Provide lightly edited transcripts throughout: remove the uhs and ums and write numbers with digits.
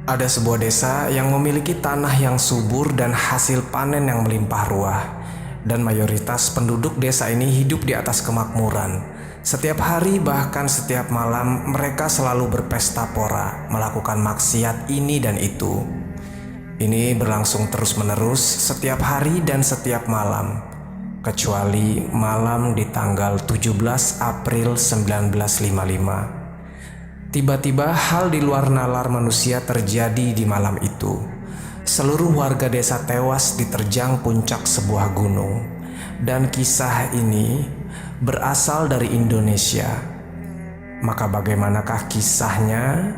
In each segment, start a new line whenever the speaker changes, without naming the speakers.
Ada sebuah desa yang memiliki tanah yang subur dan hasil panen yang melimpah ruah. Dan mayoritas penduduk desa ini hidup di atas kemakmuran. Setiap hari bahkan setiap malam mereka selalu berpesta pora, melakukan maksiat ini dan itu. Ini berlangsung terus-menerus setiap hari dan setiap malam, kecuali malam di tanggal 17 April 1955. Tiba-tiba hal di luar nalar manusia terjadi di malam itu. Seluruh warga desa tewas diterjang puncak sebuah gunung. Dan kisah ini berasal dari Indonesia. Maka bagaimanakah kisahnya?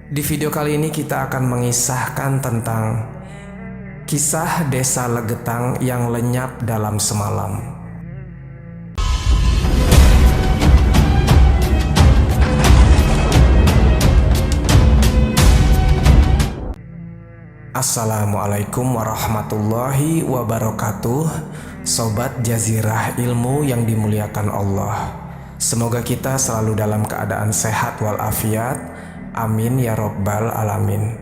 Di video kali ini kita akan mengisahkan tentang kisah desa Legetang yang lenyap dalam semalam. Assalamualaikum warahmatullahi wabarakatuh. Sobat Jazirah Ilmu yang dimuliakan Allah, semoga kita selalu dalam keadaan sehat walafiat. Amin ya robbal alamin.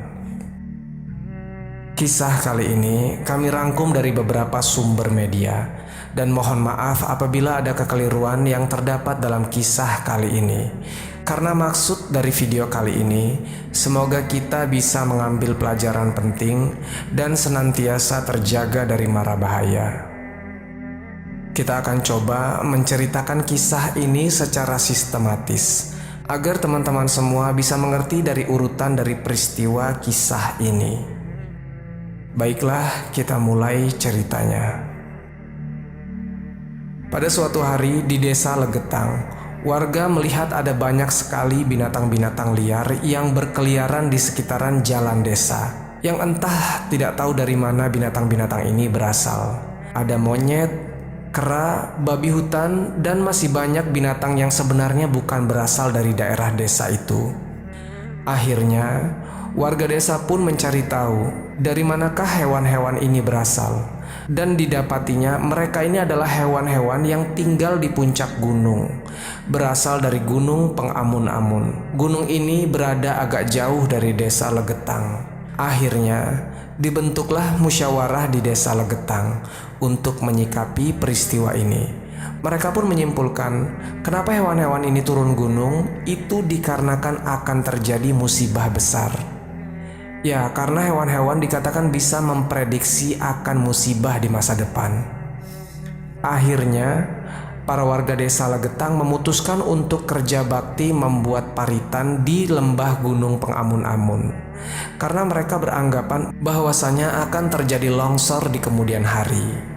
Kisah kali ini kami rangkum dari beberapa sumber media, dan mohon maaf apabila ada kekeliruan yang terdapat dalam kisah kali ini. Karena maksud dari video kali ini, semoga kita bisa mengambil pelajaran penting dan senantiasa terjaga dari mara bahaya. Kita akan coba menceritakan kisah ini secara sistematis, agar teman-teman semua bisa mengerti dari urutan dari peristiwa kisah ini. Baiklah, kita mulai ceritanya. Pada suatu hari di desa Legetang, warga melihat ada banyak sekali binatang-binatang liar yang berkeliaran di sekitaran jalan desa, yang entah tidak tahu dari mana binatang-binatang ini berasal. Ada monyet, kera, babi hutan, dan masih banyak binatang yang sebenarnya bukan berasal dari daerah desa itu. Akhirnya, warga desa pun mencari tahu dari manakah hewan-hewan ini berasal. Dan didapatinya mereka ini adalah hewan-hewan yang tinggal di puncak gunung, berasal dari Gunung Pengamun-amun. Gunung ini berada agak jauh dari desa Legetang. Akhirnya dibentuklah musyawarah di desa Legetang untuk menyikapi peristiwa ini. Mereka pun menyimpulkan kenapa hewan-hewan ini turun gunung itu dikarenakan akan terjadi musibah besar. Ya, karena hewan-hewan dikatakan bisa memprediksi akan musibah di masa depan. Akhirnya, para warga desa Legetang memutuskan untuk kerja bakti membuat paritan di lembah Gunung Pengamun-amun. Karena mereka beranggapan bahwasanya akan terjadi longsor di kemudian hari.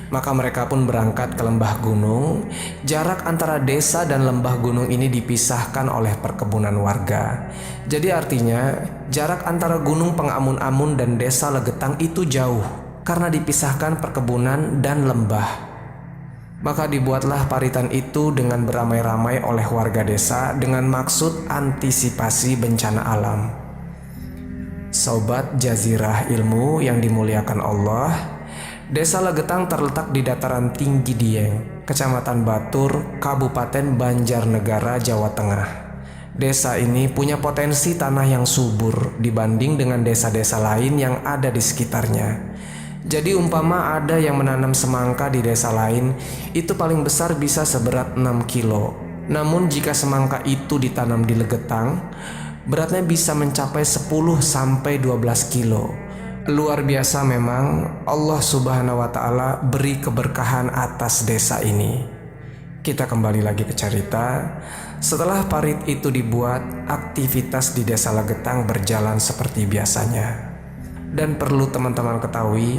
Maka mereka pun berangkat ke lembah gunung. Jarak antara desa dan lembah gunung ini dipisahkan oleh perkebunan warga. Jadi artinya jarak antara Gunung Pengamun-amun dan desa Legetang itu jauh karena dipisahkan perkebunan dan lembah. Maka dibuatlah paritan itu dengan beramai-ramai oleh warga desa dengan maksud antisipasi bencana alam. Sobat Jazirah Ilmu yang dimuliakan Allah, Desa Legetang terletak di dataran tinggi Dieng, Kecamatan Batur, Kabupaten Banjarnegara, Jawa Tengah. Desa ini punya potensi tanah yang subur dibanding dengan desa-desa lain yang ada di sekitarnya. Jadi umpama ada yang menanam semangka di desa lain, itu paling besar bisa seberat 6 kilo. Namun jika semangka itu ditanam di Legetang, beratnya bisa mencapai 10-12 kilo. Luar biasa memang, Allah Subhanahu wa Ta'ala beri keberkahan atas desa ini. Kita kembali lagi ke cerita. Setelah parit itu dibuat, aktivitas di desa Legetang berjalan seperti biasanya. Dan perlu teman-teman ketahui,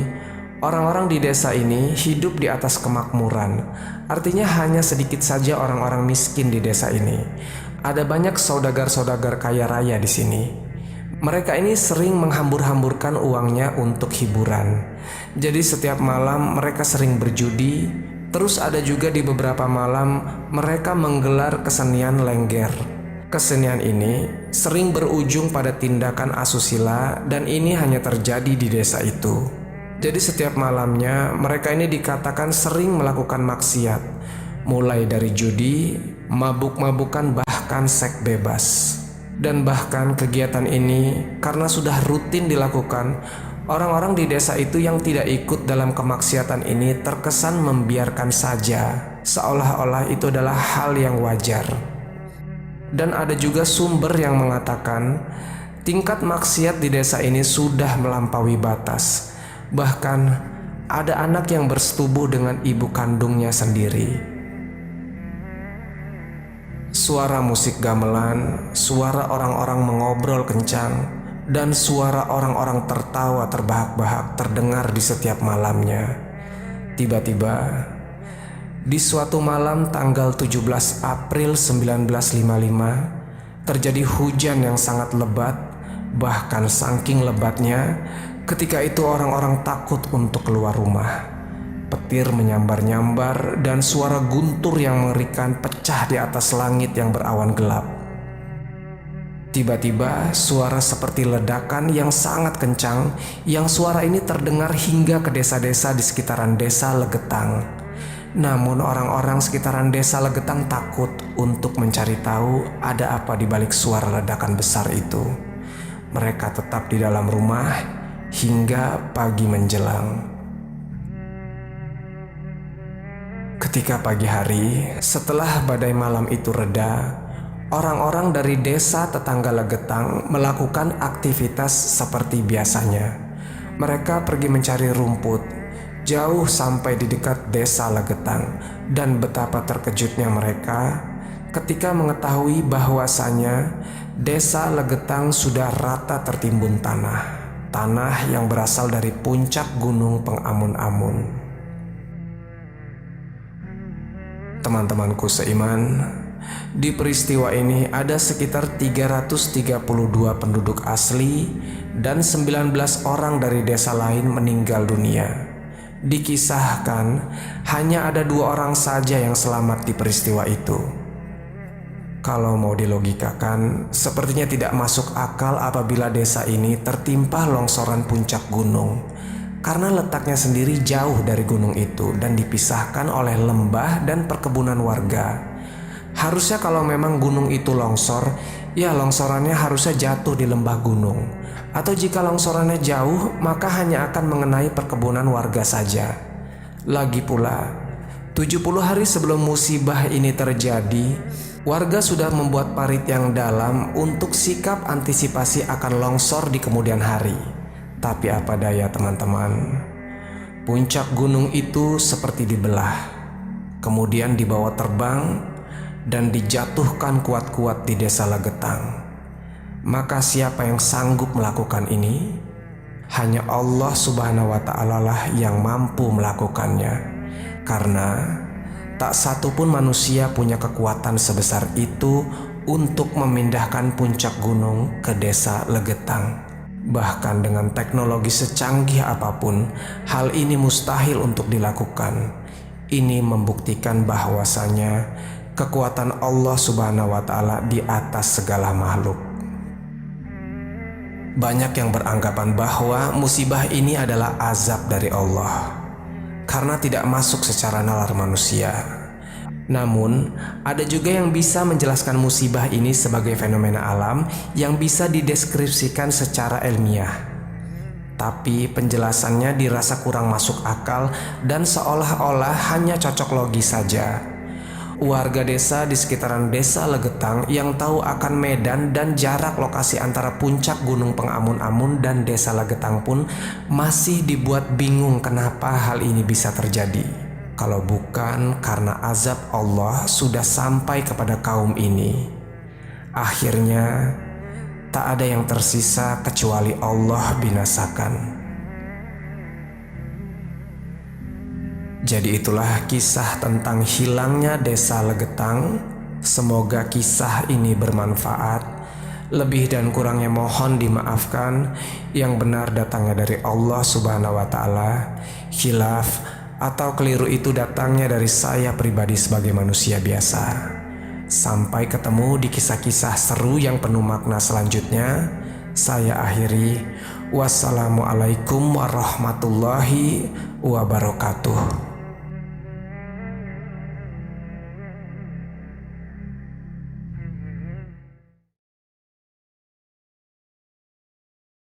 orang-orang di desa ini hidup di atas kemakmuran. Artinya hanya sedikit saja orang-orang miskin di desa ini. Ada banyak saudagar-saudagar kaya raya di sini. Mereka ini sering menghambur-hamburkan uangnya untuk hiburan. Jadi setiap malam mereka sering berjudi. Terus ada juga di beberapa malam mereka menggelar kesenian lengger. Kesenian ini sering berujung pada tindakan asusila, dan ini hanya terjadi di desa itu. Jadi setiap malamnya mereka ini dikatakan sering melakukan maksiat, mulai dari judi, mabuk-mabukan, bahkan seks bebas. Dan bahkan kegiatan ini karena sudah rutin dilakukan, orang-orang di desa itu yang tidak ikut dalam kemaksiatan ini terkesan membiarkan saja, seolah-olah itu adalah hal yang wajar. Dan ada juga sumber yang mengatakan tingkat maksiat di desa ini sudah melampaui batas. Bahkan ada anak yang bersetubuh dengan ibu kandungnya sendiri. Suara musik gamelan, suara orang-orang mengobrol kencang, dan suara orang-orang tertawa terbahak-bahak terdengar di setiap malamnya. Tiba-tiba, di suatu malam tanggal 17 April 1955, terjadi hujan yang sangat lebat, bahkan saking lebatnya, ketika itu orang-orang takut untuk keluar rumah. Petir menyambar-nyambar dan suara guntur yang mengerikan pecah di atas langit yang berawan gelap. Tiba-tiba suara seperti ledakan yang sangat kencang, yang suara ini terdengar hingga ke desa-desa di sekitaran desa Legetang. Namun orang-orang sekitaran desa Legetang takut untuk mencari tahu ada apa di balik suara ledakan besar itu. Mereka tetap di dalam rumah hingga pagi menjelang. Ketika pagi hari, setelah badai malam itu reda, orang-orang dari desa tetangga Legetang melakukan aktivitas seperti biasanya. Mereka pergi mencari rumput, jauh sampai di dekat desa Legetang, dan betapa terkejutnya mereka ketika mengetahui bahwasanya desa Legetang sudah rata tertimbun tanah yang berasal dari puncak gunung Pengamun-amun. Teman-temanku seiman, di peristiwa ini ada sekitar 332 penduduk asli dan 19 orang dari desa lain meninggal dunia. Dikisahkan hanya ada 2 orang saja yang selamat di peristiwa itu. Kalau mau dilogikakan, sepertinya tidak masuk akal apabila desa ini tertimpa longsoran puncak gunung, karena letaknya sendiri jauh dari gunung itu dan dipisahkan oleh lembah dan perkebunan warga. Harusnya kalau memang gunung itu longsor, ya longsorannya harusnya jatuh di lembah gunung. Atau jika longsorannya jauh, maka hanya akan mengenai perkebunan warga saja. Lagi pula, 70 hari sebelum musibah ini terjadi, warga sudah membuat parit yang dalam untuk sikap antisipasi akan longsor di kemudian hari. Tapi apa daya teman-teman, puncak gunung itu seperti dibelah, kemudian dibawa terbang dan dijatuhkan kuat-kuat di desa Legetang. Maka siapa yang sanggup melakukan ini? Hanya Allah Subhanahu wa Ta'ala lah yang mampu melakukannya. Karena tak satu pun manusia punya kekuatan sebesar itu untuk memindahkan puncak gunung ke desa Legetang. Bahkan dengan teknologi secanggih apapun, hal ini mustahil untuk dilakukan. Ini membuktikan bahwasanya kekuatan Allah Subhanahu wa Ta'ala di atas segala makhluk. Banyak yang beranggapan bahwa musibah ini adalah azab dari Allah karena tidak masuk secara nalar manusia. Namun, ada juga yang bisa menjelaskan musibah ini sebagai fenomena alam yang bisa dideskripsikan secara ilmiah. Tapi penjelasannya dirasa kurang masuk akal dan seolah-olah hanya cocok logis saja. Warga desa di sekitaran desa Legetang yang tahu akan medan dan jarak lokasi antara puncak gunung Pengamun-amun dan desa Legetang pun masih dibuat bingung kenapa hal ini bisa terjadi. Kalau bukan karena azab Allah sudah sampai kepada kaum ini. Akhirnya tak ada yang tersisa kecuali Allah binasakan. Jadi itulah kisah tentang hilangnya desa Legetang. Semoga kisah ini bermanfaat. Lebih dan kurangnya mohon dimaafkan. Yang benar datangnya dari Allah Subhanahu wa Ta'ala. Khilaf atau keliru itu datangnya dari saya pribadi sebagai manusia biasa. Sampai ketemu di kisah-kisah seru yang penuh makna selanjutnya. Saya akhiri. Wassalamualaikum warahmatullahi wabarakatuh.